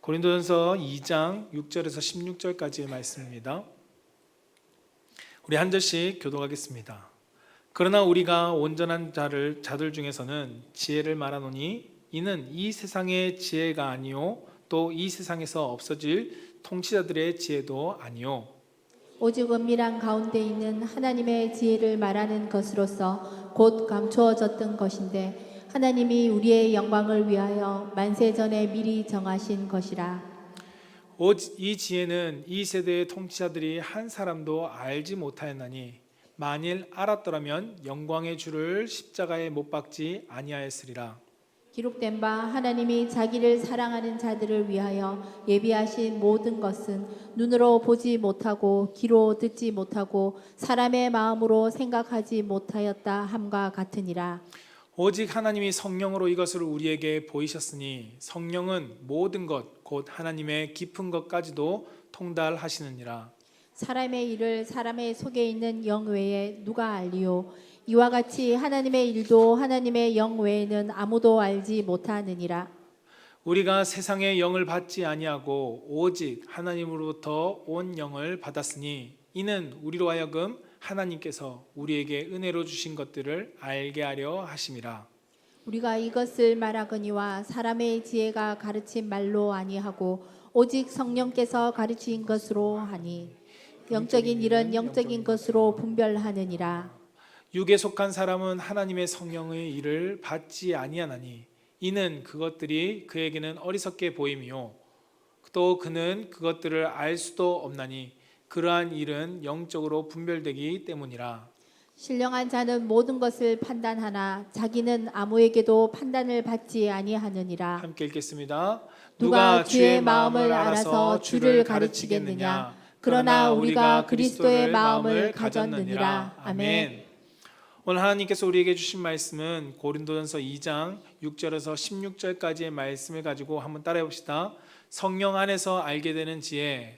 고린도전서 2장 6절에서 16절까지의 말씀입니다. 우리 한 절씩 교독하겠습니다. 그러나 우리가 온전한 자들 중에서는 지혜를 말하노니 이는 이 세상의 지혜가 아니요 또 이 세상에서 없어질 통치자들의 지혜도 아니요 오직 은밀한 가운데 있는 하나님의 지혜를 말하는 것으로서 곧 감추어졌던 것인데 하나님이 우리의 영광을 위하여 만세전에 미리 정하신 것이라. 이 지혜는 이 세대의 통치자들이 한 사람도 알지 못하였나니 만일 알았더라면 영광의 주를 십자가에 못 박지 아니하였으리라. 기록된 바 하나님이 자기를 사랑하는 자들을 위하여 예비하신 모든 것은 눈으로 보지 못하고 귀로 듣지 못하고 사람의 마음으로 생각하지 못하였다 함과 같으니라. 오직 하나님이 성령으로 이것을 우리에게 보이셨으니 성령은 모든 것 곧 하나님의 깊은 것까지도 통달하시느니라. 사람의 일을 사람의 속에 있는 영 외에 누가 알리요? 이와 같이 하나님의 일도 하나님의 영 외에는 아무도 알지 못하느니라. 우리가 세상의 영을 받지 아니하고 오직 하나님으로부터 온 영을 받았으니 이는 우리로 하여금 하나님께서 우리에게 은혜로 주신 것들을 알게 하려 하심이라. 우리가 이것을 말하거니와 사람의 지혜가 가르친 말로 아니하고 오직 성령께서 가르친 것으로 하니 영적인 일은 영적인 것으로 분별하느니라. 육에 속한 사람은 하나님의 성령의 일을 받지 아니하나니 이는 그것들이 그에게는 어리석게 보임이요 또 그는 그것들을 알 수도 없나니 그러한 일은 영적으로 분별되기 때문이라. 신령한 자는 모든 것을 판단하나 자기는 아무에게도 판단을 받지 아니하느니라. 함께 읽겠습니다. 누가 주의 마음을 알아서 주를 가르치겠느냐? 그러나 우리가 그리스도의 마음을 가졌느니라. 아멘. 오늘 하나님께서 우리에게 주신 말씀은 고린도전서 2장 6절에서 16절까지의 말씀을 가지고 한번 따라해 봅시다. 성령 안에서 알게 되는 지혜.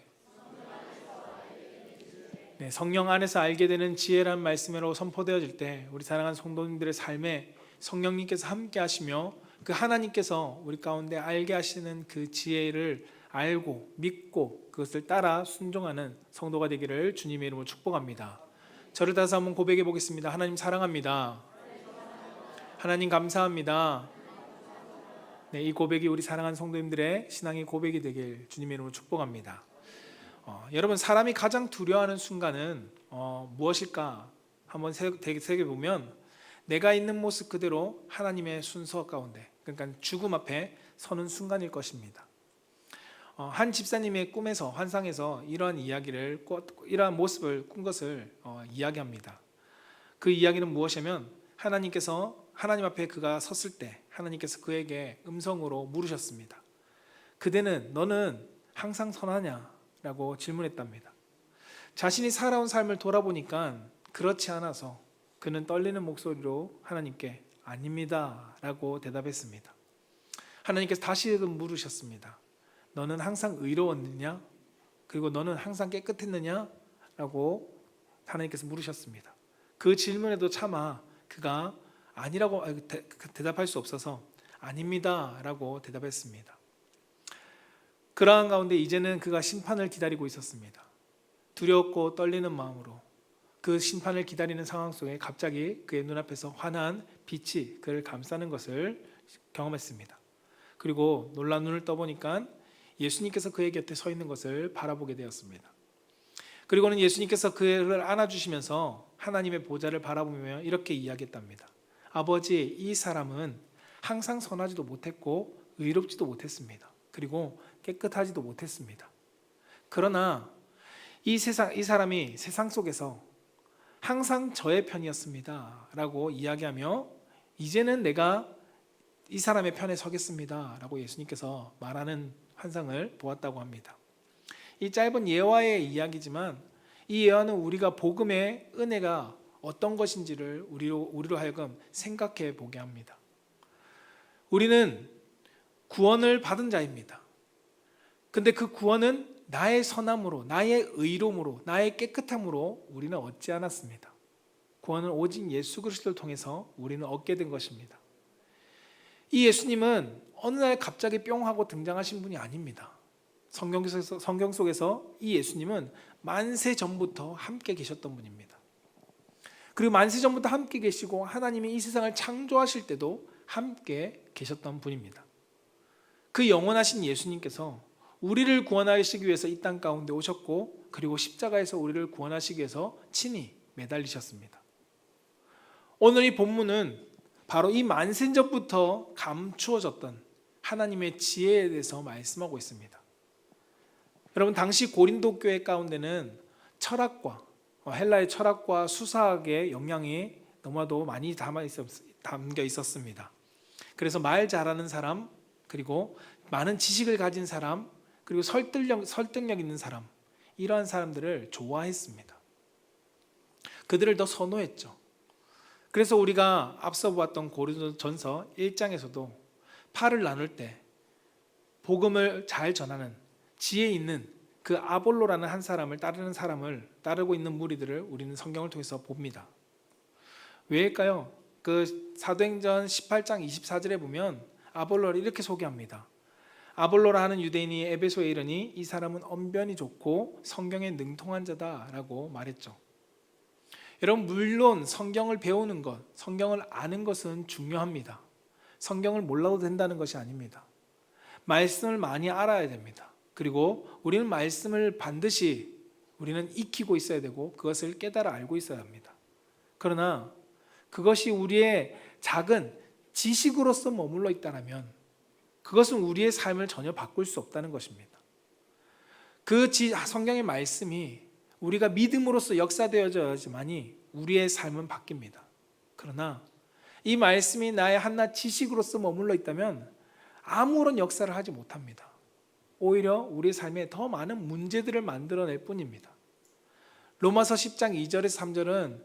네, 성령 안에서 알게 되는 지혜라는 말씀으로 선포되어질 때 우리 사랑하는 성도님들의 삶에 성령님께서 함께 하시며 그 하나님께서 우리 가운데 알게 하시는 그 지혜를 알고 믿고 그것을 따라 순종하는 성도가 되기를 주님의 이름으로 축복합니다. 저를 다시 한번 고백해 보겠습니다. 하나님 사랑합니다. 하나님 감사합니다. 네, 이 고백이 우리 사랑하는 성도님들의 신앙의 고백이 되길 주님의 이름으로 축복합니다. 여러분, 사람이 가장 두려워하는 순간은 무엇일까? 한번 새겨보면 내가 있는 모습 그대로 하나님의 순서 가운데, 그러니까 죽음 앞에 서는 순간일 것입니다. 한 집사님의 꿈에서, 환상에서 이러한 모습을 꾼 것을 이야기합니다. 그 이야기는 무엇이냐면 하나님 앞에 그가 섰을 때 하나님께서 그에게 음성으로 물으셨습니다. 그대는 너는 항상 선하냐? 라고 질문했답니다. 자신이 살아온 삶을 돌아보니까 그렇지 않아서 그는 떨리는 목소리로 하나님께 아닙니다 라고 대답했습니다. 하나님께서 다시금 물으셨습니다. 너는 항상 의로웠느냐? 그리고 너는 항상 깨끗했느냐? 라고 하나님께서 물으셨습니다. 그 질문에도 차마 그가 아니라고 대답할 수 없어서 아닙니다 라고 대답했습니다. 그러한 가운데 이제는 그가 심판을 기다리고 있었습니다. 두렵고 떨리는 마음으로 그 심판을 기다리는 상황 속에 갑자기 그의 눈앞에서 환한 빛이 그를 감싸는 것을 경험했습니다. 그리고 놀란 눈을 떠보니까 예수님께서 그의 곁에 서 있는 것을 바라보게 되었습니다. 그리고는 예수님께서 그를 안아주시면서 하나님의 보좌를 바라보며 이렇게 이야기했답니다. 아버지, 이 사람은 항상 선하지도 못했고 의롭지도 못했습니다. 그리고 깨끗하지도 못했습니다. 그러나 이 사람이 세상 속에서 항상 저의 편이었습니다 라고 이야기하며 이제는 내가 이 사람의 편에 서겠습니다 라고 예수님께서 말하는 환상을 보았다고 합니다. 이 짧은 예화의 이야기지만 이 예화는 우리가 복음의 은혜가 어떤 것인지를 우리로 하여금 생각해 보게 합니다. 우리는 구원을 받은 자입니다. 근데 그 구원은 나의 선함으로, 나의 의로움으로, 나의 깨끗함으로 우리는 얻지 않았습니다. 구원은 오직 예수 그리스도를 통해서 우리는 얻게 된 것입니다. 이 예수님은 어느 날 갑자기 뿅 하고 등장하신 분이 아닙니다. 성경 속에서 이 예수님은 만세 전부터 함께 계셨던 분입니다. 그리고 만세 전부터 함께 계시고 하나님이 이 세상을 창조하실 때도 함께 계셨던 분입니다. 그 영원하신 예수님께서 우리를 구원하시기 위해서 이 땅 가운데 오셨고, 그리고 십자가에서 우리를 구원하시기 위해서 친히 매달리셨습니다. 오늘 이 본문은 바로 이 만세전부터 감추어졌던 하나님의 지혜에 대해서 말씀하고 있습니다. 여러분, 당시 고린도 교회 가운데는 철학과 헬라의 철학과 수사학의 영향이 너무나도 많이 담겨 있었습니다. 그래서 말 잘하는 사람, 그리고 많은 지식을 가진 사람, 그리고 설득력 있는 사람, 이러한 사람들을 좋아했습니다. 그들을 더 선호했죠. 그래서 우리가 앞서 보았던 고린도전서 1장에서도 팔을 나눌 때 복음을 잘 전하는 지혜 있는 그 아볼로라는 한 사람을 따르고 있는 무리들을 우리는 성경을 통해서 봅니다. 왜일까요? 그 사도행전 18장 24절에 보면 아볼로를 이렇게 소개합니다. 아볼로라 하는 유대인이 에베소에 이르니 이 사람은 언변이 좋고 성경에 능통한 자다라고 말했죠. 여러분, 물론 성경을 배우는 것, 성경을 아는 것은 중요합니다. 성경을 몰라도 된다는 것이 아닙니다. 말씀을 많이 알아야 됩니다. 그리고 우리는 말씀을 반드시 우리는 익히고 있어야 되고 그것을 깨달아 알고 있어야 합니다. 그러나 그것이 우리의 작은 지식으로서 머물러 있다면 그것은 우리의 삶을 전혀 바꿀 수 없다는 것입니다. 그 성경의 말씀이 우리가 믿음으로써 역사되어져야지만이 우리의 삶은 바뀝니다. 그러나 이 말씀이 나의 한낱 지식으로서 머물러 있다면 아무런 역사를 하지 못합니다. 오히려 우리의 삶에 더 많은 문제들을 만들어낼 뿐입니다. 로마서 10장 2절에서 3절은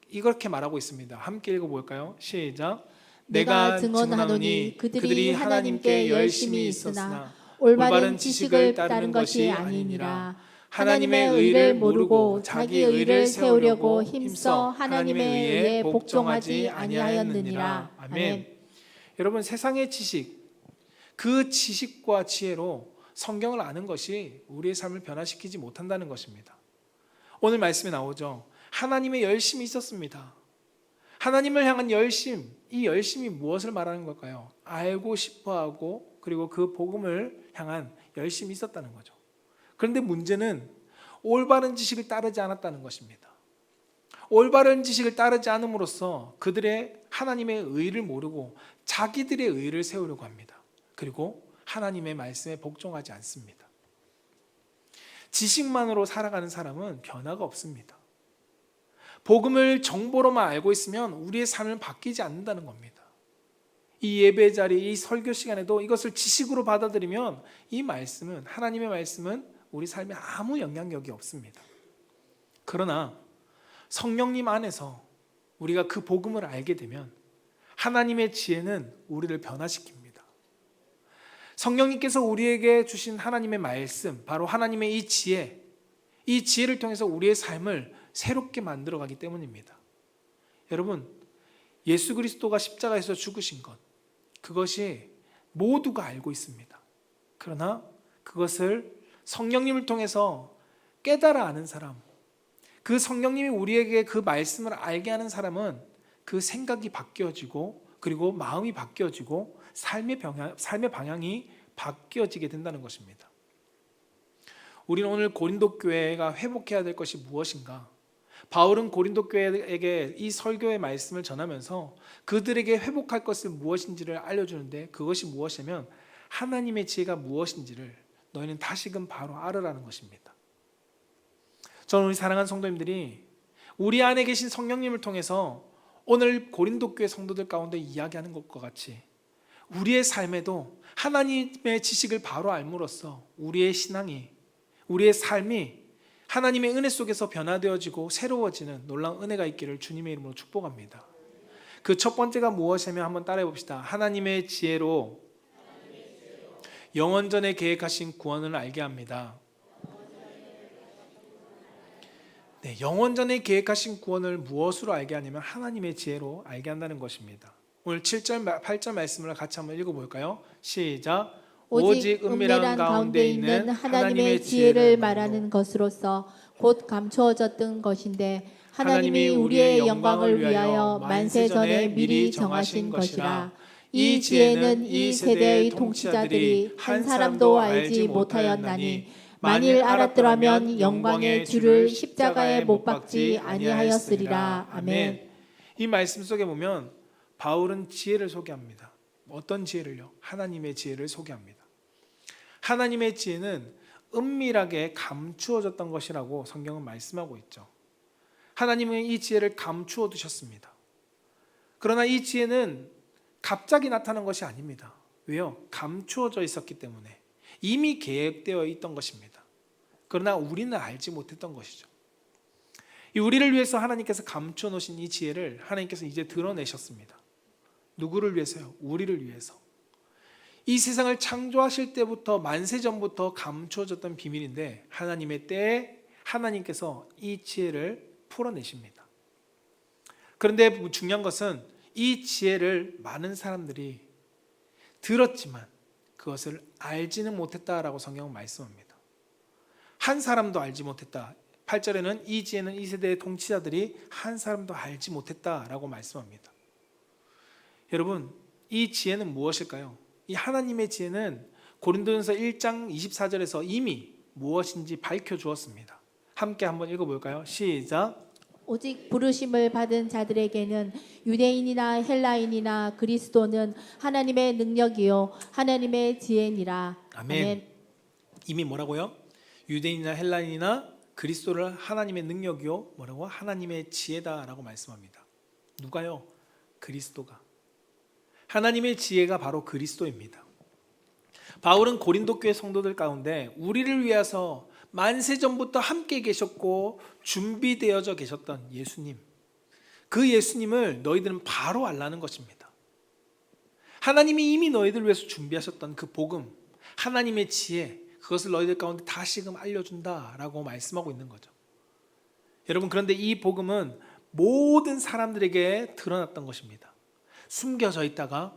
이렇게 말하고 있습니다. 함께 읽어볼까요? 시작. 내가 증언하노니 그들이 하나님께 열심히 있으나 올바른 지식을 따른 것이 아니니라. 하나님의 의를 모르고 자기 의를 세우려고 힘써 하나님의 의에 복종하지 아니하였느니라. 아멘. 여러분, 세상의 지식, 그 지식과 지혜로 성경을 아는 것이 우리의 삶을 변화시키지 못한다는 것입니다. 오늘 말씀에 나오죠. 하나님의 열심이 있었습니다. 하나님을 향한 열심, 이 열심이 무엇을 말하는 걸까요? 알고 싶어하고 그리고 그 복음을 향한 열심이 있었다는 거죠. 그런데 문제는 올바른 지식을 따르지 않았다는 것입니다. 올바른 지식을 따르지 않음으로써 그들의 하나님의 의를 모르고 자기들의 의를 세우려고 합니다. 그리고 하나님의 말씀에 복종하지 않습니다. 지식만으로 살아가는 사람은 변화가 없습니다. 복음을 정보로만 알고 있으면 우리의 삶은 바뀌지 않는다는 겁니다. 이 예배 자리, 이 설교 시간에도 이것을 지식으로 받아들이면 이 말씀은, 하나님의 말씀은 우리 삶에 아무 영향력이 없습니다. 그러나 성령님 안에서 우리가 그 복음을 알게 되면 하나님의 지혜는 우리를 변화시킵니다. 성령님께서 우리에게 주신 하나님의 말씀, 바로 하나님의 이 지혜를 통해서 우리의 삶을 새롭게 만들어가기 때문입니다. 여러분, 예수 그리스도가 십자가에서 죽으신 것, 그것이 모두가 알고 있습니다. 그러나 그것을 성령님을 통해서 깨달아 아는 사람, 그 성령님이 우리에게 그 말씀을 알게 하는 사람은 그 생각이 바뀌어지고 그리고 마음이 바뀌어지고 삶의 방향이 바뀌어지게 된다는 것입니다. 우리는 오늘 고린도 교회가 회복해야 될 것이 무엇인가? 바울은 고린도 교회에게 이 설교의 말씀을 전하면서 그들에게 회복할 것은 무엇인지를 알려주는데, 그것이 무엇이냐면 하나님의 지혜가 무엇인지를 너희는 다시금 바로 알으라는 것입니다. 저는 우리 사랑하는 성도님들이 우리 안에 계신 성령님을 통해서 오늘 고린도 교회 성도들 가운데 이야기하는 것과 같이 우리의 삶에도 하나님의 지식을 바로 알므로써 우리의 신앙이, 우리의 삶이 하나님의 은혜 속에서 변화되어지고 새로워지는 놀라운 은혜가 있기를 주님의 이름으로 축복합니다. 그 첫 번째가 무엇이냐면 한번 따라해 봅시다. 하나님의 지혜로 영원전에 계획하신 구원을 알게 합니다. 네, 영원전에 계획하신 구원을 무엇으로 알게 하냐면 하나님의 지혜로 알게 한다는 것입니다. 오늘 7절 8절 말씀을 같이 한번 읽어볼까요? 시작. 오직 은밀한 가운데 있는 하나님의 지혜를 말하는 것으로서 곧 감추어졌던 것인데 하나님이 우리의 영광을 위하여 만세 전에 미리 정하신 것이라. 이 지혜는 이 세대의 통치자들이 한 사람도 알지 못하였나니 만일 알았더라면 영광의 주를 십자가에 못 박지 아니하였으리라. 아멘. 이 말씀 속에 보면 바울은 지혜를 소개합니다. 어떤 지혜를요? 하나님의 지혜를 소개합니다. 하나님의 지혜는 은밀하게 감추어졌던 것이라고 성경은 말씀하고 있죠. 하나님은 이 지혜를 감추어 두셨습니다. 그러나 이 지혜는 갑자기 나타난 것이 아닙니다. 왜요? 감추어져 있었기 때문에 이미 계획되어 있던 것입니다. 그러나 우리는 알지 못했던 것이죠. 이 우리를 위해서 하나님께서 감추어 놓으신 이 지혜를 하나님께서 이제 드러내셨습니다. 누구를 위해서요? 우리를 위해서. 이 세상을 창조하실 때부터 만세 전부터 감추어졌던 비밀인데 하나님의 때에 하나님께서 이 지혜를 풀어내십니다. 그런데 중요한 것은 이 지혜를 많은 사람들이 들었지만 그것을 알지는 못했다라고 성경은 말씀합니다. 한 사람도 알지 못했다. 8절에는 이 지혜는 이 세대의 통치자들이 한 사람도 알지 못했다라고 말씀합니다. 여러분, 이 지혜는 무엇일까요? 이 하나님의 지혜는 고린도전서 1장 24절에서 이미 무엇인지 밝혀주었습니다. 함께 한번 읽어볼까요? 시작. 오직 부르심을 받은 자들에게는 유대인이나 헬라인이나 그리스도는 하나님의 능력이요 하나님의 지혜니라. 아멘. 이미 뭐라고요? 유대인이나 헬라인이나 그리스도를 하나님의 능력이요 뭐라고? 하나님의 지혜다라고 말씀합니다. 누가요? 그리스도가. 하나님의 지혜가 바로 그리스도입니다. 바울은 고린도 교회 성도들 가운데 우리를 위해서 만세 전부터 함께 계셨고 준비되어져 계셨던 예수님, 그 예수님을 너희들은 바로 알라는 것입니다. 하나님이 이미 너희들 위해서 준비하셨던 그 복음, 하나님의 지혜, 그것을 너희들 가운데 다시금 알려준다라고 말씀하고 있는 거죠. 여러분, 그런데 이 복음은 모든 사람들에게 드러났던 것입니다. 숨겨져 있다가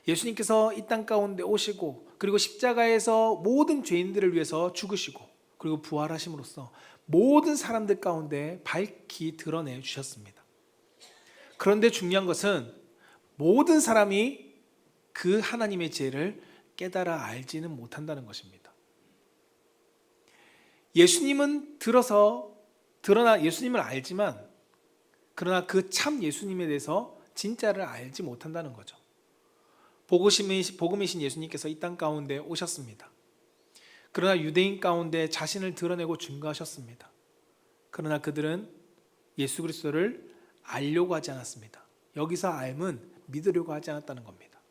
예수님께서 이 땅 가운데 오시고 그리고 십자가에서 모든 죄인들을 위해서 죽으시고 그리고 부활하심으로써 모든 사람들 가운데 밝히 드러내 주셨습니다. 그런데 중요한 것은 모든 사람이 그 하나님의 지혜를 깨달아 알지는 못한다는 것입니다. 예수님은 드러나 예수님을 알지만 그러나 그 참 예수님에 대해서 진짜를 알지 못한다는 거죠. 복음이신 예수님께서 이 땅 가운데 오셨습니다. 그러나 유대인 가운데 자신을 드러내고 증거하셨습니다. 그러나 그들은 예수 그리스도를 알려고 하지 않았습니다. 여기서 알면 믿으려고 하지 않았다는 겁니다.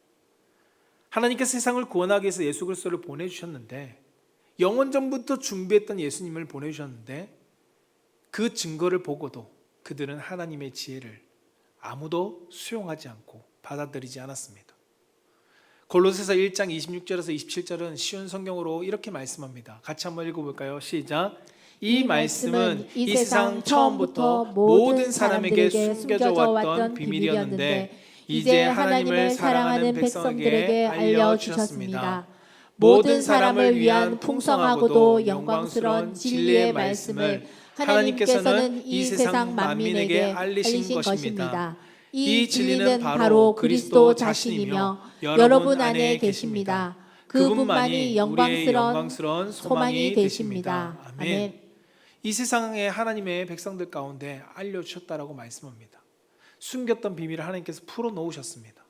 하나님께서 세상을 구원하기 위해서 예수 그리스도를 보내주셨는데 영원 전부터 준비했던 예수님을 보내주셨는데 그 증거를 보고도 그들은 하나님의 지혜를 아무도 수용하지 않고 받아들이지 않았습니다. 골로새서 1장 26절에서 27절은 쉬운 성경으로 이렇게 말씀합니다. 같이 한번 읽어볼까요? 시작. 이 말씀은 이 세상 처음부터 모든 사람에게 숨겨져 왔던 비밀이었는데 이제 하나님을 사랑하는 백성들에게 알려주셨습니다. 모든 사람을 위한 풍성하고도 영광스러운 진리의 말씀을 하나님께서는 이 세상 만민에게 알리신 것입니다. 이 진리는 바로 그리스도 자신이며 여러분 안에 계십니다. 그분만이 영광스러운 소망이 되십니다. 아멘. 이 세상에 하나님의 백성들 가운데 알려주셨다라고 말씀합니다. 숨겼던 비밀을 하나님께서 풀어놓으셨습니다.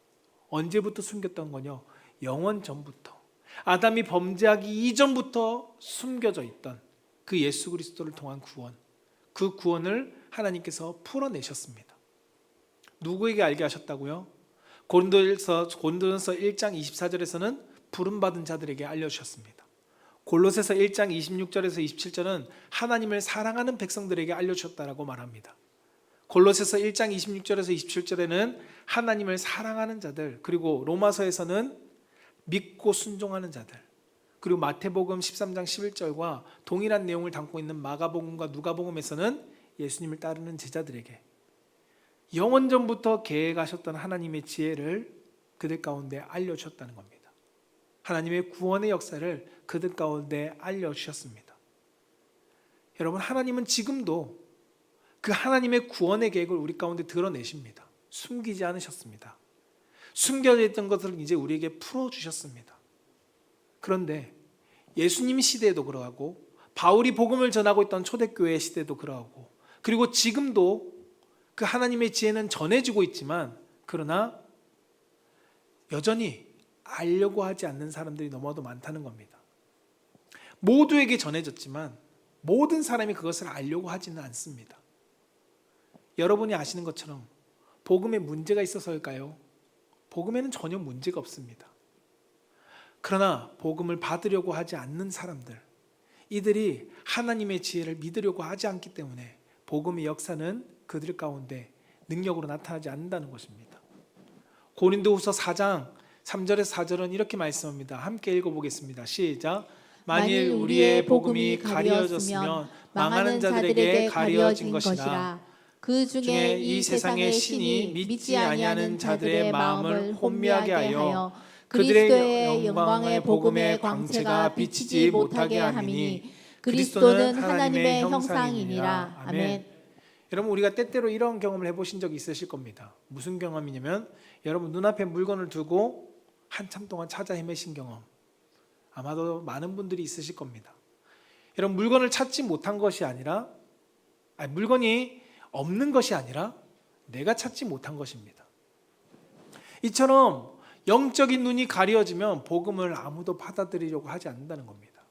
언제부터 숨겼던 거요? 영원 전부터, 아담이 범죄하기 이전부터 숨겨져 있던 그 예수 그리스도를 통한 구원, 그 구원을 하나님께서 풀어내셨습니다. 누구에게 알게 하셨다고요? 고린도전서 1장 24절에서는 부름받은 자들에게 알려주셨습니다. 골로새서 1장 26절에서 27절은 하나님을 사랑하는 백성들에게 알려주셨다라고 말합니다. 골로새서 1장 26절에서 27절에는 하나님을 사랑하는 자들, 그리고 로마서에서는 믿고 순종하는 자들, 그리고 마태복음 13장 11절과 동일한 내용을 담고 있는 마가복음과 누가복음에서는 예수님을 따르는 제자들에게 영원전부터 계획하셨던 하나님의 지혜를 그들 가운데 알려주셨다는 겁니다. 하나님의 구원의 역사를 그들 가운데 알려주셨습니다. 여러분, 하나님은 지금도 그 하나님의 구원의 계획을 우리 가운데 드러내십니다. 숨기지 않으셨습니다. 숨겨져 있던 것을 이제 우리에게 풀어주셨습니다. 그런데 예수님 시대에도 그러하고 바울이 복음을 전하고 있던 초대교회 시대도 그러하고 그리고 지금도 그 하나님의 지혜는 전해지고 있지만 그러나 여전히 알려고 하지 않는 사람들이 너무나도 많다는 겁니다. 모두에게 전해졌지만 모든 사람이 그것을 알려고 하지는 않습니다. 여러분이 아시는 것처럼 복음에 문제가 있어서일까요? 복음에는 전혀 문제가 없습니다. 그러나 복음을 받으려고 하지 않는 사람들, 이들이 하나님의 지혜를 믿으려고 하지 않기 때문에 복음의 역사는 그들 가운데 능력으로 나타나지 않는다는 것입니다. 고린도후서 4장 3절에서 4절은 이렇게 말씀합니다. 함께 읽어보겠습니다. 시작. 만일 우리의 복음이 가려졌으면 망하는 자들에게 가려진 것이라. 그 중에 이 세상의 신이 믿지 아니하는 자들의 마음을 혼미하게 하여 그리스도의 영광의 복음의 광채가 비치지 못하게 함이니 그리스도는 하나님의 형상이니라. 아멘. 여러분, 우리가 때때로 이런 경험을 해보신 적이 있으실 겁니다. 무슨 경험이냐면 여러분 눈앞에 물건을 두고 한참 동안 찾아 헤매신 경험, 아마도 많은 분들이 있으실 겁니다. 여러분, 물건을 찾지 못한 것이 아니라 물건이 없는 것이 아니라 내가 찾지 못한 것입니다. 이처럼 영적인 눈이 가려지면 복음을 아무도 받아들이려고 하지 않는다는 겁니다.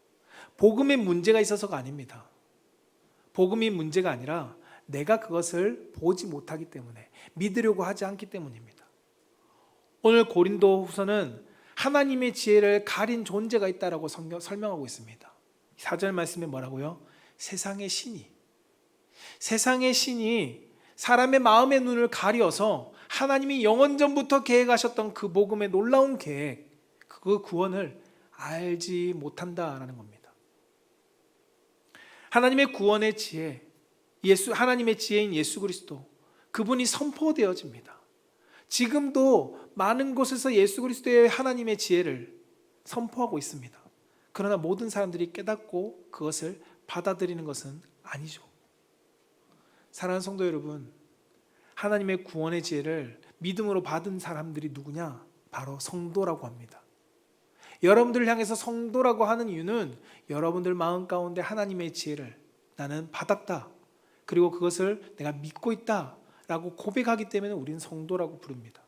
복음에 문제가 있어서가 아닙니다. 복음이 문제가 아니라 내가 그것을 보지 못하기 때문에, 믿으려고 하지 않기 때문입니다. 오늘 고린도후서는 하나님의 지혜를 가린 존재가 있다라고 설명하고 있습니다. 4절 말씀에 뭐라고요? 세상의 신이 사람의 마음의 눈을 가려서 하나님이 영원전부터 계획하셨던 그 복음의 놀라운 계획, 그 구원을 알지 못한다라는 겁니다. 하나님의 구원의 지혜, 하나님의 지혜인 예수 그리스도, 그분이 선포되어집니다. 지금도 많은 곳에서 예수 그리스도의 하나님의 지혜를 선포하고 있습니다. 그러나 모든 사람들이 깨닫고 그것을 받아들이는 것은 아니죠. 사랑하는 성도 여러분, 하나님의 구원의 지혜를 믿음으로 받은 사람들이 누구냐? 바로 성도라고 합니다. 여러분들을 향해서 성도라고 하는 이유는 여러분들 마음 가운데 하나님의 지혜를 나는 받았다, 그리고 그것을 내가 믿고 있다 라고 고백하기 때문에 우리는 성도라고 부릅니다.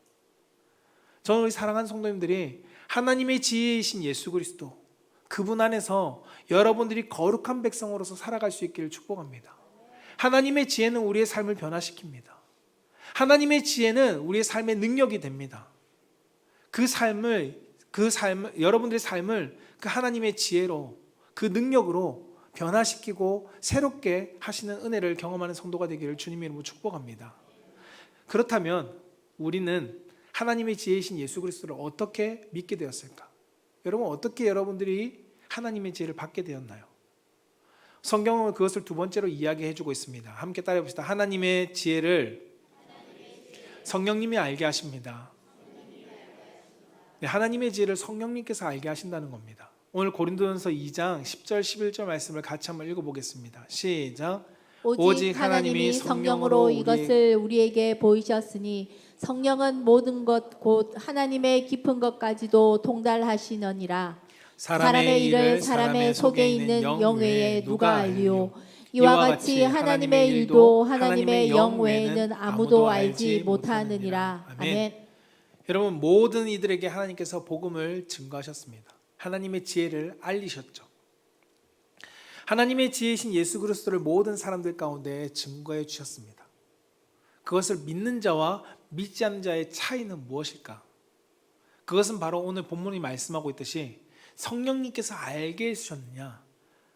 저는 우리 사랑하는 성도님들이 하나님의 지혜이신 예수 그리스도, 그분 안에서 여러분들이 거룩한 백성으로서 살아갈 수 있기를 축복합니다. 하나님의 지혜는 우리의 삶을 변화시킵니다. 하나님의 지혜는 우리의 삶의 능력이 됩니다. 여러분들의 삶을 그 하나님의 지혜로, 그 능력으로 변화시키고 새롭게 하시는 은혜를 경험하는 성도가 되기를 주님의 이름으로 축복합니다. 그렇다면 우리는 하나님의 지혜이신 예수 그리스도를 어떻게 믿게 되었을까? 여러분, 어떻게 여러분들이 하나님의 지혜를 받게 되었나요? 성경은 그것을 두 번째로 이야기해 주고 있습니다. 함께 따라해 봅시다. 하나님의 지혜를 성령님이 알게 하십니다. 네, 하나님의 지혜를 성령님께서 알게 하신다는 겁니다. 오늘 고린도전서 2장 10절 11절 말씀을 같이 한번 읽어보겠습니다. 시작. 오직 하나님이 성령으로 이것을 우리에게 보이셨으니 성령은 모든 것 곧 하나님의 깊은 것까지도 통달하시느니라. 사람의 일을 사람의 속에 있는 영 외에 누가 알리요? 이와 같이 하나님의 일도 하나님의 영 외에는 아무도 알지 못하느니라. 아멘. 여러분, 모든 이들에게 하나님께서 복음을 증거하셨습니다. 하나님의 지혜를 알리셨죠. 하나님의 지혜이신 예수 그리스도를 모든 사람들 가운데 증거해 주셨습니다. 그것을 믿는 자와 믿지 않는 자의 차이는 무엇일까? 그것은 바로 오늘 본문이 말씀하고 있듯이 성령님께서 알게 해주셨느냐,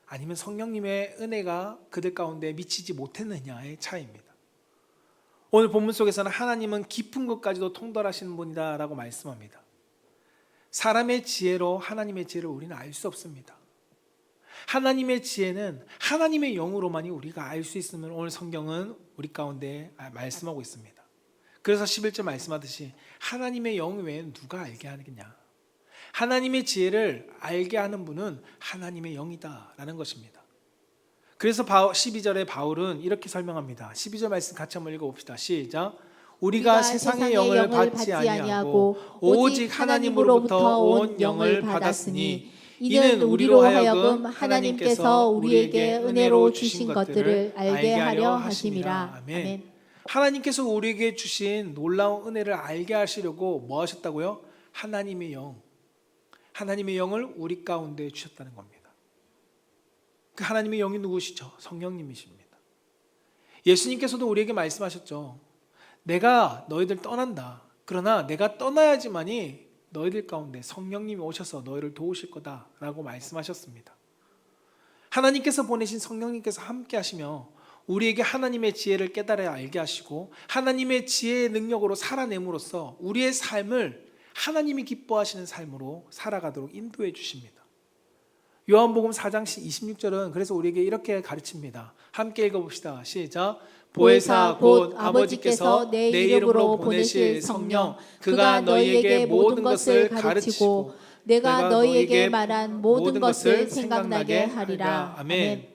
아니면 성령님의 은혜가 그들 가운데 미치지 못했느냐의 차이입니다. 오늘 본문 속에서는 하나님은 깊은 것까지도 통달하시는 분이다 라고 말씀합니다. 사람의 지혜로 하나님의 지혜를 우리는 알 수 없습니다. 하나님의 지혜는 하나님의 영으로만이 우리가 알 수 있음을 오늘 성경은 우리 가운데 말씀하고 있습니다. 그래서 11절 말씀하듯이 하나님의 영 외에는 누가 알게 하겠냐. 하나님의 지혜를 알게 하는 분은 하나님의 영이다라는 것입니다. 그래서 12절에 바울은 이렇게 설명합니다. 12절 말씀 같이 한번 읽어봅시다. 시작. 우리가 세상의 영을 받지 아니하고 오직 하나님으로부터 온 영을 받았으니 이는 우리로 하여금 하나님께서 우리에게 은혜로 주신 것들을 알게 하려 하심이라. 아멘. 하나님께서 우리에게 주신 놀라운 은혜를 알게 하시려고 뭐 하셨다고요? 하나님의 영을 우리 가운데 주셨다는 겁니다. 그 하나님의 영이 누구시죠? 성령님이십니다. 예수님께서도 우리에게 말씀하셨죠. 내가 너희들 떠난다. 그러나 내가 떠나야지만이 너희들 가운데 성령님이 오셔서 너희를 도우실 거다라고 말씀하셨습니다. 하나님께서 보내신 성령님께서 함께 하시며 우리에게 하나님의 지혜를 깨달아야 알게 하시고 하나님의 지혜의 능력으로 살아냄으로써 우리의 삶을 하나님이 기뻐하시는 삶으로 살아가도록 인도해 주십니다. 요한복음 4장 26절은 그래서 우리에게 이렇게 가르칩니다. 함께 읽어봅시다. 시작. 보혜사 곧 아버지께서 내 이름으로 보내실 성령 그가 너희에게 모든 것을 가르치고 내가 너희에게 말한 모든 것을 생각나게 하리라. 아멘.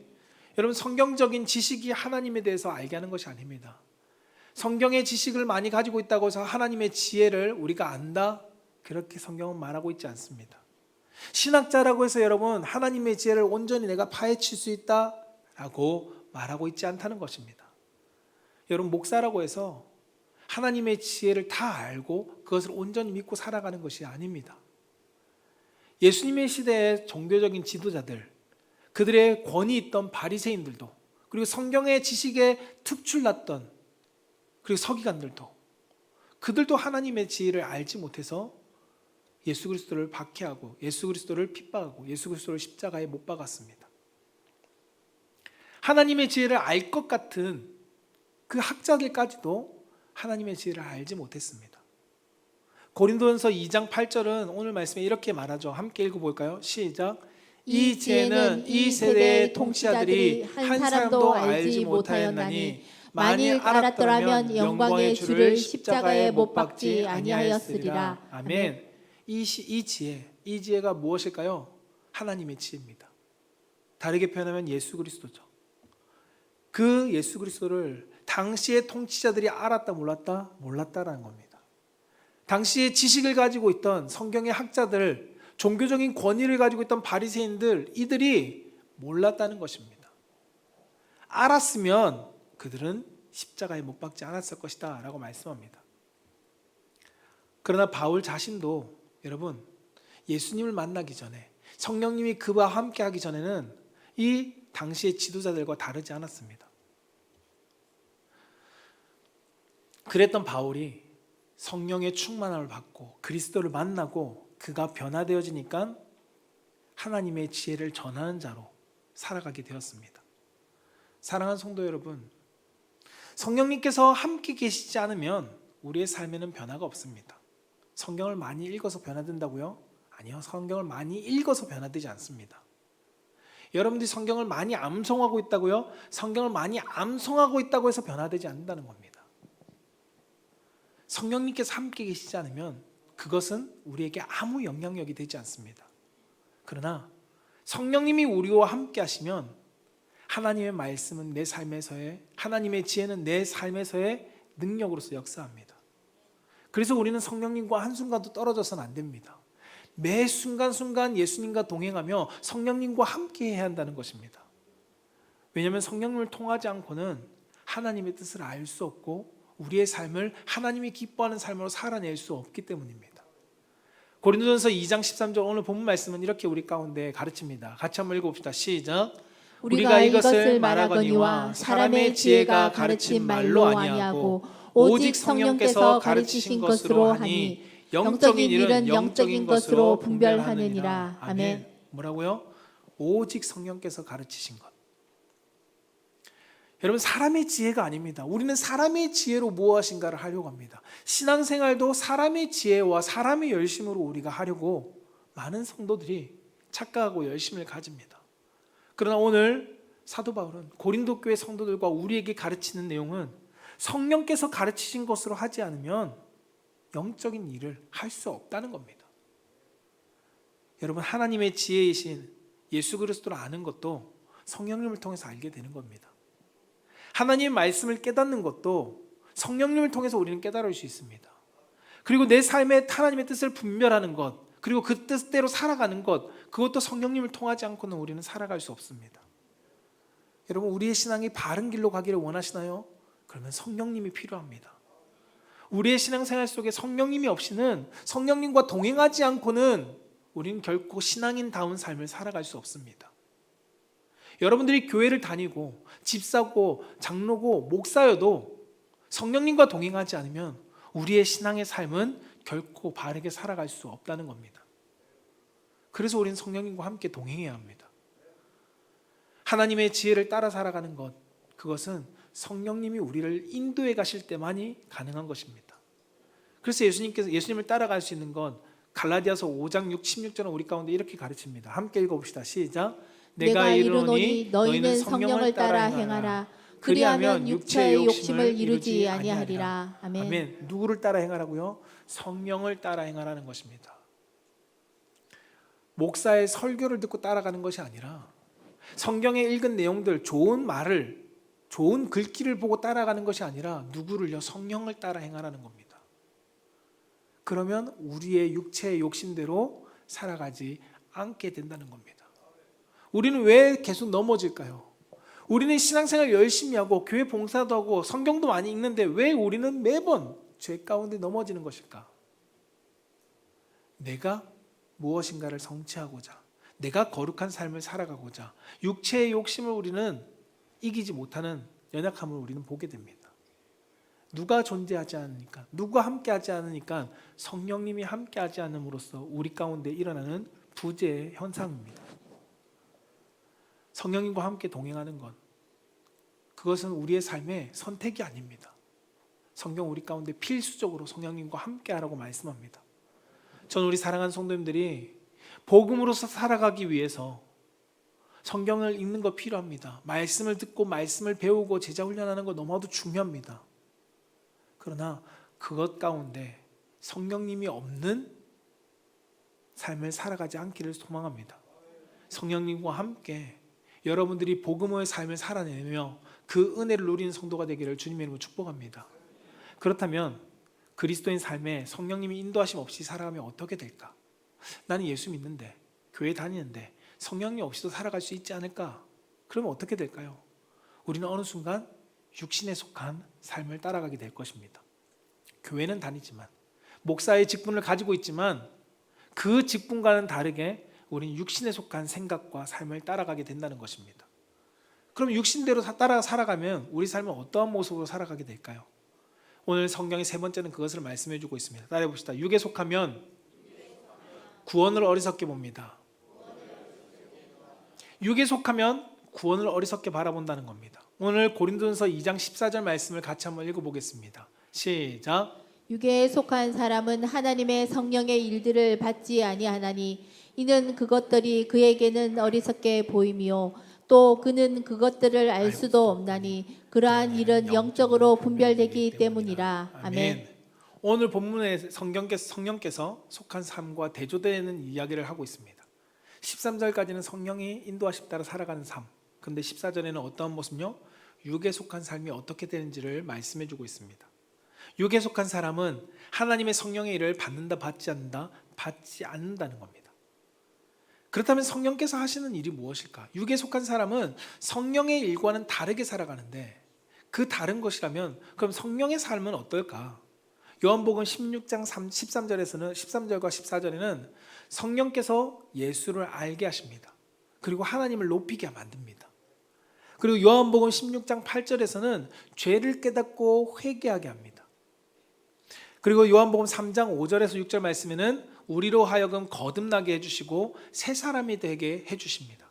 여러분, 성경적인 지식이 하나님에 대해서 알게 하는 것이 아닙니다. 성경의 지식을 많이 가지고 있다고 해서 하나님의 지혜를 우리가 안다? 그렇게 성경은 말하고 있지 않습니다. 신학자라고 해서 여러분 하나님의 지혜를 온전히 내가 파헤칠 수 있다라고 말하고 있지 않다는 것입니다. 여러분, 목사라고 해서 하나님의 지혜를 다 알고 그것을 온전히 믿고 살아가는 것이 아닙니다. 예수님의 시대의 종교적인 지도자들, 그들의 권위 있던 바리새인들도, 그리고 성경의 지식에 특출났던 그리고 서기관들도, 그들도 하나님의 지혜를 알지 못해서 예수 그리스도를 박해하고 예수 그리스도를 핍박하고 예수 그리스도를 십자가에 못 박았습니다. 하나님의 지혜를 알 것 같은 그 학자들까지도 하나님의 지혜를 알지 못했습니다. 고린도전서 2장 8절은 오늘 말씀에 이렇게 말하죠. 함께 읽어볼까요? 시작. 이 지혜는 이 세대의 통치자들이 한 사람도 알지 못하였나니 만일 알았더라면 영광의 주를 십자가에 못 박지 아니하였으리라. 아멘. 이 지혜가 무엇일까요? 하나님의 지혜입니다. 다르게 표현하면 예수 그리스도죠. 그 예수 그리스도를 당시의 통치자들이 알았다 몰랐다? 몰랐다라는 겁니다. 당시에 지식을 가지고 있던 성경의 학자들, 종교적인 권위를 가지고 있던 바리새인들, 이들이 몰랐다는 것입니다. 알았으면 그들은 십자가에 못 박지 않았을 것이다 라고 말씀합니다. 그러나 바울 자신도 여러분, 예수님을 만나기 전에, 성령님이 그와 함께 하기 전에는 이 당시의 지도자들과 다르지 않았습니다. 그랬던 바울이 성령의 충만함을 받고 그리스도를 만나고 그가 변화되어지니까 하나님의 지혜를 전하는 자로 살아가게 되었습니다. 사랑하는 성도 여러분, 성령님께서 함께 계시지 않으면 우리의 삶에는 변화가 없습니다. 성경을 많이 읽어서 변화된다고요? 아니요, 성경을 많이 읽어서 변화되지 않습니다. 여러분들이 성경을 많이 암송하고 있다고요? 성경을 많이 암송하고 있다고 해서 변화되지 않는다는 겁니다. 성령님께서 함께 계시지 않으면 그것은 우리에게 아무 영향력이 되지 않습니다. 그러나 성령님이 우리와 함께 하시면 하나님의 말씀은 내 삶에서의, 하나님의 지혜는 내 삶에서의 능력으로서 역사합니다. 그래서 우리는 성령님과 한순간도 떨어져서는 안 됩니다. 매 순간순간 예수님과 동행하며 성령님과 함께 해야 한다는 것입니다. 왜냐하면 성령님을 통하지 않고는 하나님의 뜻을 알 수 없고 우리의 삶을 하나님이 기뻐하는 삶으로 살아낼 수 없기 때문입니다. 고린도전서 2장 13절 오늘 본문 말씀은 이렇게 우리 가운데 가르칩니다. 같이 한번 읽어봅시다. 시작. 우리가 이것을 말하거니와 사람의 지혜가 가르친 말로 아니하고 오직 성령께서 가르치신 것으로 하니 영적인 일은 영적인 것으로 분별하느니라. 아멘. 뭐라고요? 오직 성령께서 가르치신 것. 여러분, 사람의 지혜가 아닙니다. 우리는 사람의 지혜로 무엇인가를 하려고 합니다. 신앙생활도 사람의 지혜와 사람의 열심으로 우리가 하려고 많은 성도들이 착각하고 열심을 가집니다. 그러나 오늘 사도 바울은 고린도 교회 성도들과 우리에게 가르치는 내용은 성령께서 가르치신 것으로 하지 않으면 영적인 일을 할 수 없다는 겁니다. 여러분, 하나님의 지혜이신 예수 그리스도를 아는 것도 성령님을 통해서 알게 되는 겁니다. 하나님의 말씀을 깨닫는 것도 성령님을 통해서 우리는 깨달을 수 있습니다. 그리고 내 삶에 하나님의 뜻을 분별하는 것, 그리고 그 뜻대로 살아가는 것, 그것도 성령님을 통하지 않고는 우리는 살아갈 수 없습니다. 여러분, 우리의 신앙이 바른 길로 가기를 원하시나요? 그러면 성령님이 필요합니다. 우리의 신앙생활 속에 성령님이 없이는, 성령님과 동행하지 않고는 우리는 결코 신앙인다운 삶을 살아갈 수 없습니다. 여러분들이 교회를 다니고 집사고 장로고 목사여도 성령님과 동행하지 않으면 우리의 신앙의 삶은 결코 바르게 살아갈 수 없다는 겁니다. 그래서 우리는 성령님과 함께 동행해야 합니다. 하나님의 지혜를 따라 살아가는 것, 그것은 성령님이 우리를 인도해 가실 때만이 가능한 것입니다. 그래서 예수님을 따라갈 수 있는 건 갈라디아서 5장 6, 16절은 우리 가운데 이렇게 가르칩니다. 함께 읽어봅시다. 시작. 내가 이르노니 너희는 성령을 따라 행하라. 그리하면 육체의 욕심을 이루지 아니하리라. 아멘. 아멘. 누구를 따라 행하라고요? 성령을 따라 행하라는 것입니다. 목사의 설교를 듣고 따라가는 것이 아니라 성경에 읽은 내용들, 좋은 말을, 좋은 글귀를 보고 따라가는 것이 아니라 누구를요? 성령을 따라 행하라는 겁니다. 그러면 우리의 육체의 욕심대로 살아가지 않게 된다는 겁니다. 우리는 왜 계속 넘어질까요? 우리는 신앙생활 열심히 하고 교회 봉사도 하고 성경도 많이 읽는데 왜 우리는 매번 죄 가운데 넘어지는 것일까? 내가 무엇인가를 성취하고자, 내가 거룩한 삶을 살아가고자 육체의 욕심을 우리는 이기지 못하는 연약함을 우리는 보게 됩니다. 누가 존재하지 않으니까, 누가 함께하지 않으니까 성령님이 함께하지 않음으로써 우리 가운데 일어나는 부재의 현상입니다. 성령님과 함께 동행하는 것, 그것은 우리의 삶의 선택이 아닙니다. 성경 우리 가운데 필수적으로 성령님과 함께하라고 말씀합니다. 저는 우리 사랑하는 성도님들이 복음으로서 살아가기 위해서 성경을 읽는 거 필요합니다. 말씀을 듣고 말씀을 배우고 제자 훈련하는 거 너무나도 중요합니다. 그러나 그것 가운데 성령님이 없는 삶을 살아가지 않기를 소망합니다. 성령님과 함께 여러분들이 복음의 삶을 살아내며 그 은혜를 누리는 성도가 되기를 주님의 이름으로 축복합니다. 그렇다면 그리스도인 삶에 성령님이 인도하심 없이 살아가면 어떻게 될까? 나는 예수 믿는데, 교회 다니는데 성령님 없이도 살아갈 수 있지 않을까? 그러면 어떻게 될까요? 우리는 어느 순간 육신에 속한 삶을 따라가게 될 것입니다. 교회는 다니지만, 목사의 직분을 가지고 있지만 그 직분과는 다르게 우리는 육신에 속한 생각과 삶을 따라가게 된다는 것입니다. 그럼 육신대로 따라 살아가면 우리 삶은 어떠한 모습으로 살아가게 될까요? 오늘 성경의 세 번째는 그것을 말씀해 주고 있습니다. 따라해 봅시다. 육에 속하면 구원을 어리석게 봅니다. 육에 속하면 구원을 어리석게 바라본다는 겁니다. 오늘 고린도전서 2장 14절 말씀을 같이 한번 읽어보겠습니다. 시작. 육에 속한 사람은 하나님의 성령의 일들을 받지 아니하나니 이는 그것들이 그에게는 어리석게 보임이요 또 그는 그것들을 알 수도 없나니 그러한 일은 영적으로 분별되기 때문이라. 아멘. 오늘 본문에 성령께서 속한 삶과 대조되는 이야기를 하고 있습니다. 13절까지는 성령이 인도하심 따라 살아가는 삶, 근데 14절에는 어떠한 모습요? 육에 속한 삶이 어떻게 되는지를 말씀해 주고 있습니다. 육에 속한 사람은 하나님의 성령의 일을 받는다, 받지 않는다? 받지 않는다는 겁니다. 그렇다면 성령께서 하시는 일이 무엇일까? 육에 속한 사람은 성령의 일과는 다르게 살아가는데 그 다른 것이라면 그럼 성령의 삶은 어떨까? 요한복음 16장 13절과 14절에는 성령께서 예수를 알게 하십니다. 그리고 하나님을 높이게 만듭니다. 그리고 요한복음 16장 8절에서는 죄를 깨닫고 회개하게 합니다. 그리고 요한복음 3장 5절에서 6절 말씀에는 우리로 하여금 거듭나게 해주시고 새 사람이 되게 해주십니다.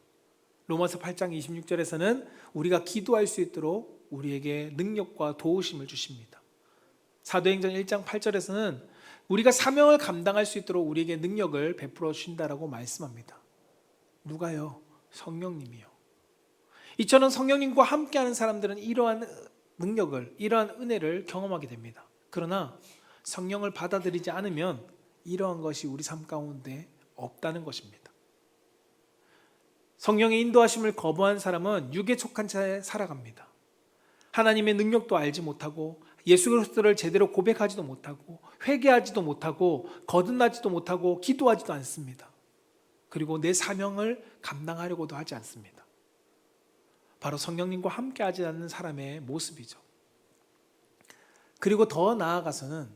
로마서 8장 26절에서는 우리가 기도할 수 있도록 우리에게 능력과 도우심을 주십니다. 사도행전 1장 8절에서는 우리가 사명을 감당할 수 있도록 우리에게 능력을 베풀어 주신다라고 말씀합니다. 누가요? 성령님이요. 이처럼 성령님과 함께하는 사람들은 이러한 능력을, 이러한 은혜를 경험하게 됩니다. 그러나 성령을 받아들이지 않으면 이러한 것이 우리 삶 가운데 없다는 것입니다. 성령의 인도하심을 거부한 사람은 육에 속한 채 살아갑니다. 하나님의 능력도 알지 못하고 예수 그리스도를 제대로 고백하지도 못하고 회개하지도 못하고 거듭나지도 못하고 기도하지도 않습니다. 그리고 내 사명을 감당하려고도 하지 않습니다. 바로 성령님과 함께하지 않는 사람의 모습이죠. 그리고 더 나아가서는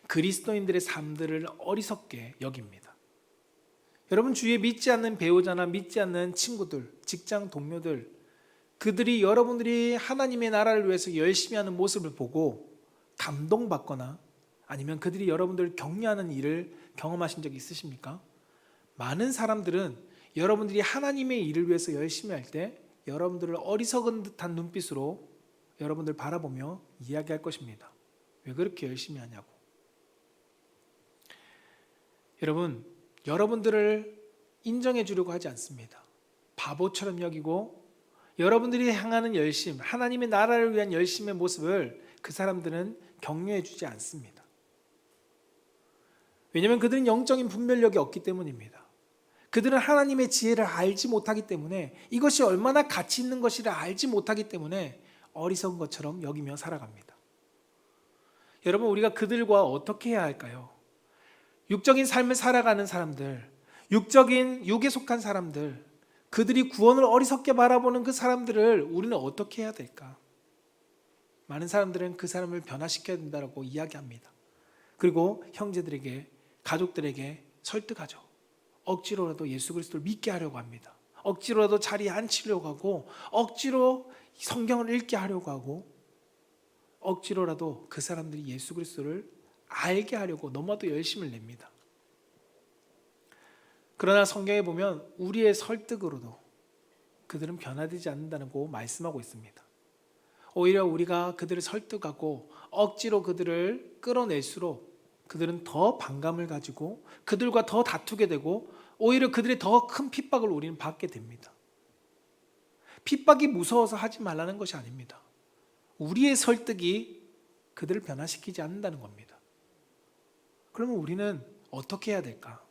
그리스도인들의 삶들을 어리석게 여깁니다. 여러분 주위에 믿지 않는 배우자나 믿지 않는 친구들, 직장 동료들, 그들이 여러분들이 하나님의 나라를 위해서 열심히 하는 모습을 보고 감동받거나 아니면 그들이 여러분들을 격려하는 일을 경험하신 적이 있으십니까? 많은 사람들은 여러분들이 하나님의 일을 위해서 열심히 할 때 여러분들을 어리석은 듯한 눈빛으로 여러분들 바라보며 이야기할 것입니다. 왜 그렇게 열심히 하냐고. 여러분, 여러분들을 인정해 주려고 하지 않습니다. 바보처럼 여기고 여러분들이 향하는 열심, 하나님의 나라를 위한 열심의 모습을 그 사람들은 격려해 주지 않습니다. 왜냐하면 그들은 영적인 분별력이 없기 때문입니다. 그들은 하나님의 지혜를 알지 못하기 때문에 이것이 얼마나 가치 있는 것이라 알지 못하기 때문에 어리석은 것처럼 여기며 살아갑니다. 여러분, 우리가 그들과 어떻게 해야 할까요? 육적인 삶을 살아가는 사람들, 육에 속한 사람들, 그들이 구원을 어리석게 바라보는 그 사람들을 우리는 어떻게 해야 될까? 많은 사람들은 그 사람을 변화시켜야 된다고 이야기합니다. 그리고 형제들에게, 가족들에게 설득하죠. 억지로라도 예수 그리스도를 믿게 하려고 합니다. 억지로라도 자리에 앉히려고 하고, 억지로 성경을 읽게 하려고 하고, 억지로라도 그 사람들이 예수 그리스도를 알게 하려고 너무나도 열심을 냅니다. 그러나 성경에 보면 우리의 설득으로도 그들은 변화되지 않는다고 말씀하고 있습니다. 오히려 우리가 그들을 설득하고 억지로 그들을 끌어낼수록 그들은 더 반감을 가지고 그들과 더 다투게 되고 오히려 그들의 더 큰 핍박을 우리는 받게 됩니다. 핍박이 무서워서 하지 말라는 것이 아닙니다. 우리의 설득이 그들을 변화시키지 않는다는 겁니다. 그러면 우리는 어떻게 해야 될까?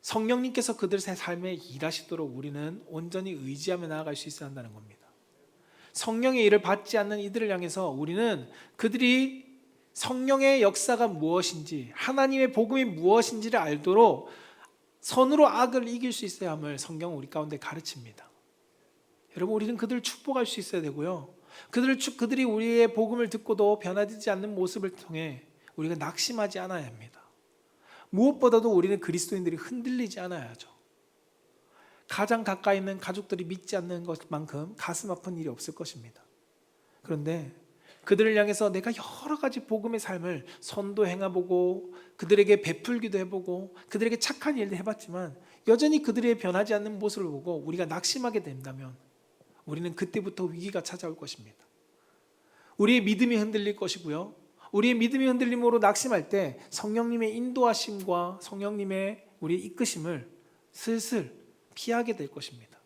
성령님께서 그들의 삶에 일하시도록 우리는 온전히 의지하며 나아갈 수 있어야 한다는 겁니다. 성령의 일을 받지 않는 이들을 향해서 우리는 그들이 성령의 역사가 무엇인지, 하나님의 복음이 무엇인지를 알도록 선으로 악을 이길 수 있어야 함을 성경은 우리 가운데 가르칩니다. 여러분, 우리는 그들을 축복할 수 있어야 되고요. 그들이 우리의 복음을 듣고도 변화되지 않는 모습을 통해 우리가 낙심하지 않아야 합니다. 무엇보다도 우리는 그리스도인들이 흔들리지 않아야죠. 가장 가까이 있는 가족들이 믿지 않는 것만큼 가슴 아픈 일이 없을 것입니다. 그런데 그들을 향해서 내가 여러 가지 복음의 삶을 선도 행해보고 그들에게 베풀기도 해보고 그들에게 착한 일도 해봤지만 여전히 그들의 변하지 않는 모습을 보고 우리가 낙심하게 된다면 우리는 그때부터 위기가 찾아올 것입니다. 우리의 믿음이 흔들릴 것이고요. 우리의 믿음이 흔들림으로 낙심할 때 성령님의 인도하심과 성령님의 우리의 이끄심을 슬슬 피하게 될 것입니다.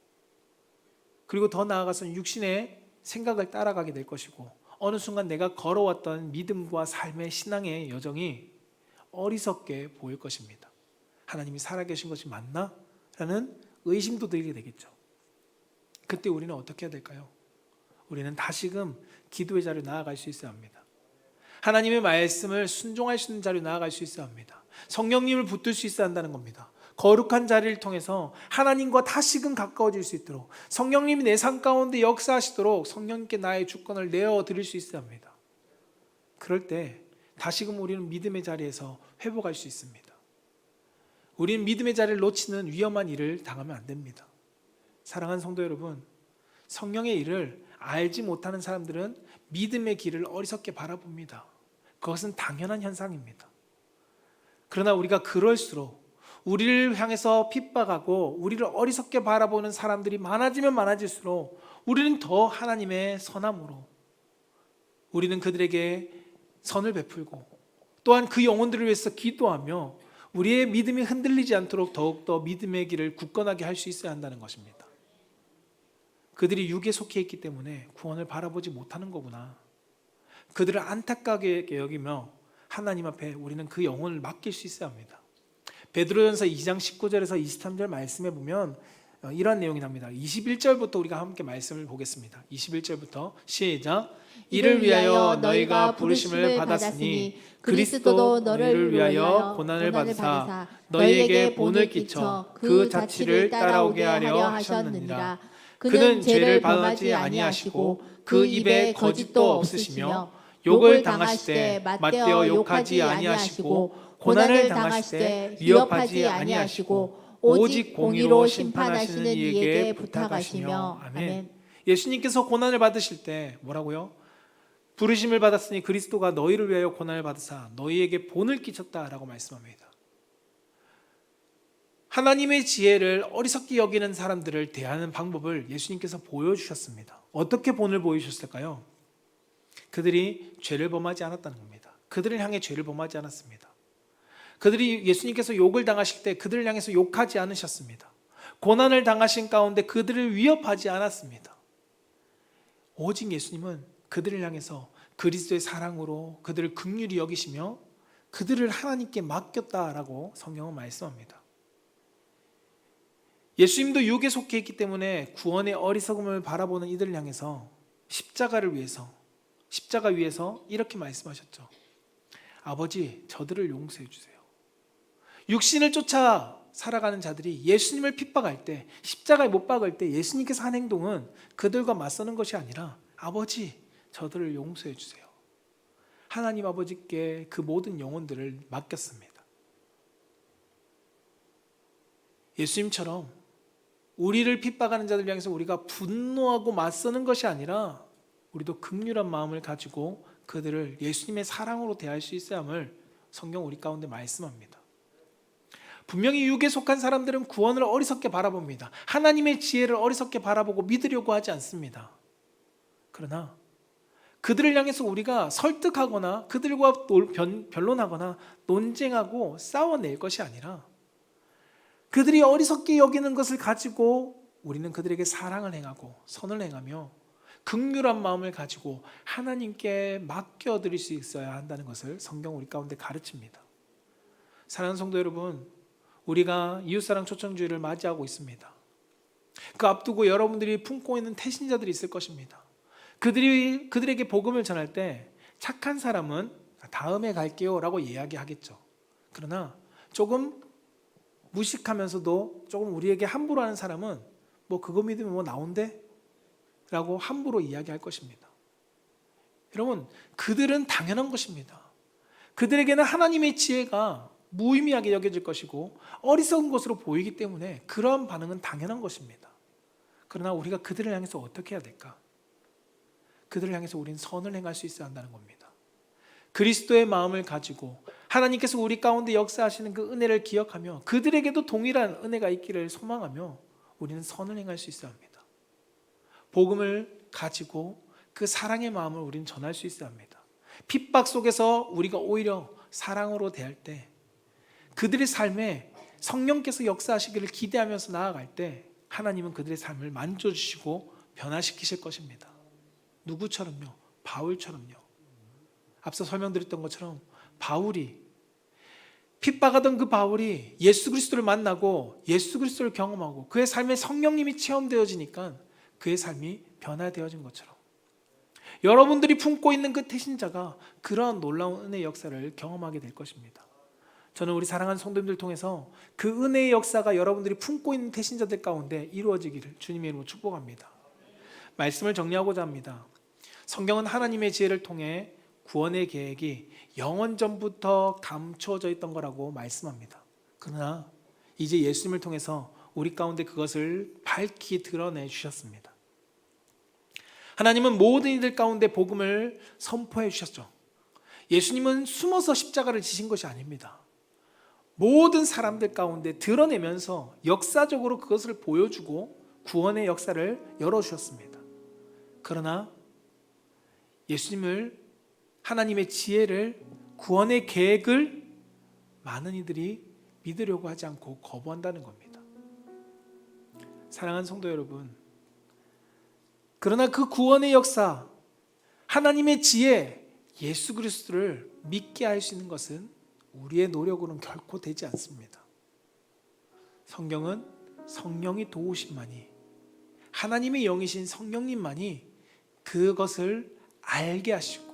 그리고 더 나아가서는 육신의 생각을 따라가게 될 것이고 어느 순간 내가 걸어왔던 믿음과 삶의 신앙의 여정이 어리석게 보일 것입니다. 하나님이 살아계신 것이 맞나? 라는 의심도 들게 되겠죠. 그때 우리는 어떻게 해야 될까요? 우리는 다시금 기도의 자리로 나아갈 수 있어야 합니다. 하나님의 말씀을 순종할 수 있는 자리로 나아갈 수 있어야 합니다. 성령님을 붙들 수 있어야 한다는 겁니다. 거룩한 자리를 통해서 하나님과 다시금 가까워질 수 있도록 성령님이 내 삶 가운데 역사하시도록 성령님께 나의 주권을 내어드릴 수 있어야 합니다. 그럴 때 다시금 우리는 믿음의 자리에서 회복할 수 있습니다. 우리는 믿음의 자리를 놓치는 위험한 일을 당하면 안 됩니다. 사랑하는 성도 여러분, 성령의 일을 알지 못하는 사람들은 믿음의 길을 어리석게 바라봅니다. 그것은 당연한 현상입니다. 그러나 우리가 그럴수록 우리를 향해서 핍박하고 우리를 어리석게 바라보는 사람들이 많아지면 많아질수록 우리는 더 하나님의 선함으로 우리는 그들에게 선을 베풀고 또한 그 영혼들을 위해서 기도하며 우리의 믿음이 흔들리지 않도록 더욱더 믿음의 길을 굳건하게 할 수 있어야 한다는 것입니다. 그들이 육에 속해 있기 때문에 구원을 바라보지 못하는 거구나. 그들을 안타깝게 여기며 하나님 앞에 우리는 그 영혼을 맡길 수 있어야 합니다. 베드로전서 2장 19절에서 23절 말씀에 보면 이런 내용이 납니다. 21절부터 우리가 함께 말씀을 보겠습니다. 21절부터 시작. 이를 위하여 너희가 부르심을 받았으니 그리스도도 너를 위하여 고난을 받으사 너희에게 본을 끼쳐 그 자취를 따라오게 하려 하셨느니라. 그는 죄를 범하지 아니하시고 그 입에 거짓도 없으시며 욕을 당하실 때 맞대어 욕하지 아니하시고 고난을 당하실 때 위협하지 아니하시고 오직 공의로 심판하시는 이에게 부탁하시며. 아멘. 예수님께서 고난을 받으실 때 뭐라고요? 부르심을 받았으니 그리스도가 너희를 위하여 고난을 받으사 너희에게 본을 끼쳤다라고 말씀합니다. 하나님의 지혜를 어리석게 여기는 사람들을 대하는 방법을 예수님께서 보여주셨습니다. 어떻게 본을 보여주셨을까요? 그들이 죄를 범하지 않았다는 겁니다. 그들을 향해 죄를 범하지 않았습니다. 그들이 예수님께서 욕을 당하실 때 그들을 향해서 욕하지 않으셨습니다. 고난을 당하신 가운데 그들을 위협하지 않았습니다. 오직 예수님은 그들을 향해서 그리스도의 사랑으로 그들을 긍휼히 여기시며 그들을 하나님께 맡겼다라고 성경은 말씀합니다. 예수님도 육에 속해 있기 때문에 구원의 어리석음을 바라보는 이들을 향해서 십자가 위에서 이렇게 말씀하셨죠. 아버지, 저들을 용서해 주세요. 육신을 쫓아 살아가는 자들이 예수님을 핍박할 때, 십자가에 못 박을 때 예수님께서 한 행동은 그들과 맞서는 것이 아니라 아버지, 저들을 용서해 주세요. 하나님 아버지께 그 모든 영혼들을 맡겼습니다. 예수님처럼 우리를 핍박하는 자들 향해서 우리가 분노하고 맞서는 것이 아니라 우리도 긍휼한 마음을 가지고 그들을 예수님의 사랑으로 대할 수 있어야 함을 성경 우리 가운데 말씀합니다. 분명히 육에 속한 사람들은 구원을 어리석게 바라봅니다. 하나님의 지혜를 어리석게 바라보고 믿으려고 하지 않습니다. 그러나 그들을 향해서 우리가 설득하거나 그들과 변론하거나 논쟁하고 싸워낼 것이 아니라 그들이 어리석게 여기는 것을 가지고 우리는 그들에게 사랑을 행하고 선을 행하며 긍휼한 마음을 가지고 하나님께 맡겨드릴 수 있어야 한다는 것을 성경 우리 가운데 가르칩니다. 사랑하는 성도 여러분, 우리가 이웃사랑 초청주의를 맞이하고 있습니다. 그 앞두고 여러분들이 품고 있는 태신자들이 있을 것입니다. 그들에게 복음을 전할 때 착한 사람은 다음에 갈게요 라고 이야기하겠죠. 그러나 조금 무식하면서도 조금 우리에게 함부로 하는 사람은 뭐 그거 믿으면 뭐 나온대? 라고 함부로 이야기할 것입니다. 여러분, 그들은 당연한 것입니다. 그들에게는 하나님의 지혜가 무의미하게 여겨질 것이고 어리석은 것으로 보이기 때문에 그러한 반응은 당연한 것입니다. 그러나 우리가 그들을 향해서 어떻게 해야 될까? 그들을 향해서 우리는 선을 행할 수 있어야 한다는 겁니다. 그리스도의 마음을 가지고 하나님께서 우리 가운데 역사하시는 그 은혜를 기억하며 그들에게도 동일한 은혜가 있기를 소망하며 우리는 선을 행할 수 있어야 합니다. 복음을 가지고 그 사랑의 마음을 우리는 전할 수 있어야 합니다. 핍박 속에서 우리가 오히려 사랑으로 대할 때 그들의 삶에 성령께서 역사하시기를 기대하면서 나아갈 때 하나님은 그들의 삶을 만져주시고 변화시키실 것입니다. 누구처럼요? 바울처럼요. 앞서 설명드렸던 것처럼 바울이 핍박하던 그 바울이 예수 그리스도를 만나고 예수 그리스도를 경험하고 그의 삶에 성령님이 체험되어지니까 그의 삶이 변화되어진 것처럼 여러분들이 품고 있는 그 태신자가 그러한 놀라운 은혜의 역사를 경험하게 될 것입니다. 저는 우리 사랑하는 성도님들 통해서 그 은혜의 역사가 여러분들이 품고 있는 태신자들 가운데 이루어지기를 주님의 이름으로 축복합니다. 말씀을 정리하고자 합니다. 성경은 하나님의 지혜를 통해 구원의 계획이 영원 전부터 감춰져 있던 거라고 말씀합니다. 그러나 이제 예수님을 통해서 우리 가운데 그것을 밝히 드러내 주셨습니다. 하나님은 모든 이들 가운데 복음을 선포해 주셨죠. 예수님은 숨어서 십자가를 지신 것이 아닙니다. 모든 사람들 가운데 드러내면서 역사적으로 그것을 보여주고 구원의 역사를 열어주셨습니다. 그러나 예수님을 하나님의 지혜를 구원의 계획을 많은 이들이 믿으려고 하지 않고 거부한다는 겁니다. 사랑하는 성도 여러분, 그러나 그 구원의 역사, 하나님의 지혜, 예수 그리스도를 믿게 할 수 있는 것은 우리의 노력으로는 결코 되지 않습니다. 성경은 성령이 도우심만이, 하나님의 영이신 성령님만이 그것을 알게 하시고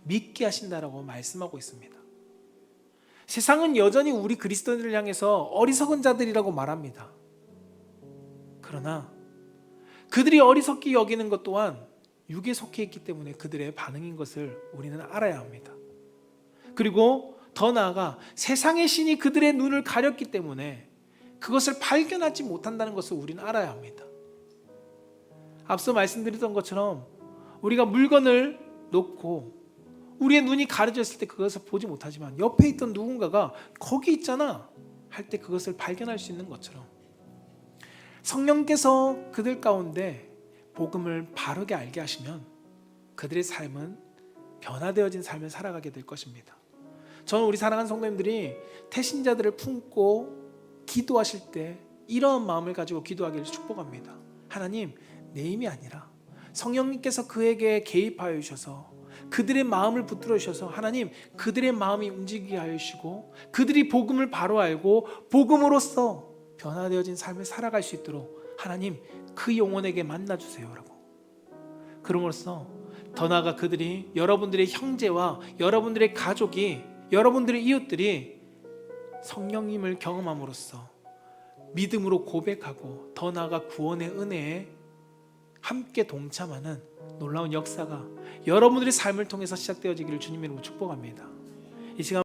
믿게 하신다라고 말씀하고 있습니다. 세상은 여전히 우리 그리스도인들을 향해서 어리석은 자들이라고 말합니다. 그러나 그들이 어리석게 여기는 것 또한 육에 속해 있기 때문에 그들의 반응인 것을 우리는 알아야 합니다. 그리고 더 나아가 세상의 신이 그들의 눈을 가렸기 때문에 그것을 발견하지 못한다는 것을 우리는 알아야 합니다. 앞서 말씀드렸던 것처럼 우리가 물건을 놓고 우리의 눈이 가려졌을 때 그것을 보지 못하지만 옆에 있던 누군가가 거기 있잖아 할 때 그것을 발견할 수 있는 것처럼 성령께서 그들 가운데 복음을 바르게 알게 하시면 그들의 삶은 변화되어진 삶을 살아가게 될 것입니다. 저는 우리 사랑하는 성도님들이 태신자들을 품고 기도하실 때 이러한 마음을 가지고 기도하기를 축복합니다. 하나님, 내 힘이 아니라 성령님께서 그에게 개입하여 주셔서 그들의 마음을 붙들어 주셔서 하나님 그들의 마음이 움직이게 하여 주시고 그들이 복음을 바로 알고 복음으로써 변화되어진 삶을 살아갈 수 있도록 하나님 그 영혼에게 만나주세요라고. 그럼으로써 더 나아가 그들이 여러분들의 형제와 여러분들의 가족이 여러분들의 이웃들이 성령님을 경험함으로써 믿음으로 고백하고 더 나아가 구원의 은혜에 함께 동참하는 놀라운 역사가 여러분들의 삶을 통해서 시작되어지기를 주님 이름으로 축복합니다. 이 시간